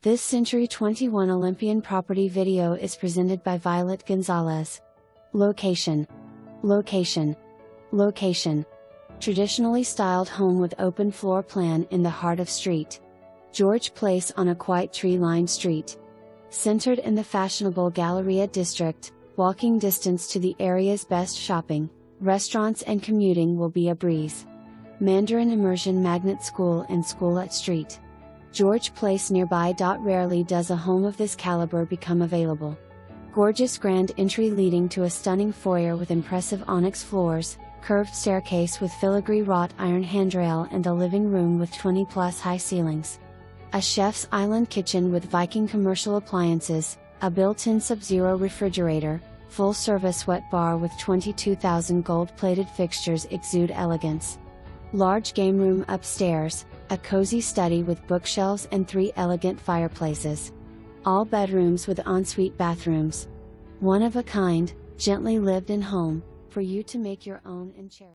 This Century 21 Olympian property video is presented by Violet Gonzalez. Location. Location. Location. Traditionally styled home with open floor plan in the heart of St. George Place on a quiet tree-lined street. Centered in the fashionable Galleria District, walking distance to the area's best shopping, restaurants and commuting will be a breeze. Mandarin Immersion Magnet School and School at St. George Place nearby.Rarely does a home of this caliber become available. Gorgeous grand entry leading to a stunning foyer with impressive onyx floors, curved staircase with filigree wrought iron handrail and a living room with 20+ high ceilings. A chef's island kitchen with Viking commercial appliances, a built-in sub-zero refrigerator, full-service wet bar with 22,000 gold-plated fixtures exude elegance. Large game room upstairs, a cozy study with bookshelves and 3 elegant fireplaces. All bedrooms with ensuite bathrooms. One of a kind, gently lived-in home, for you to make your own and cherish.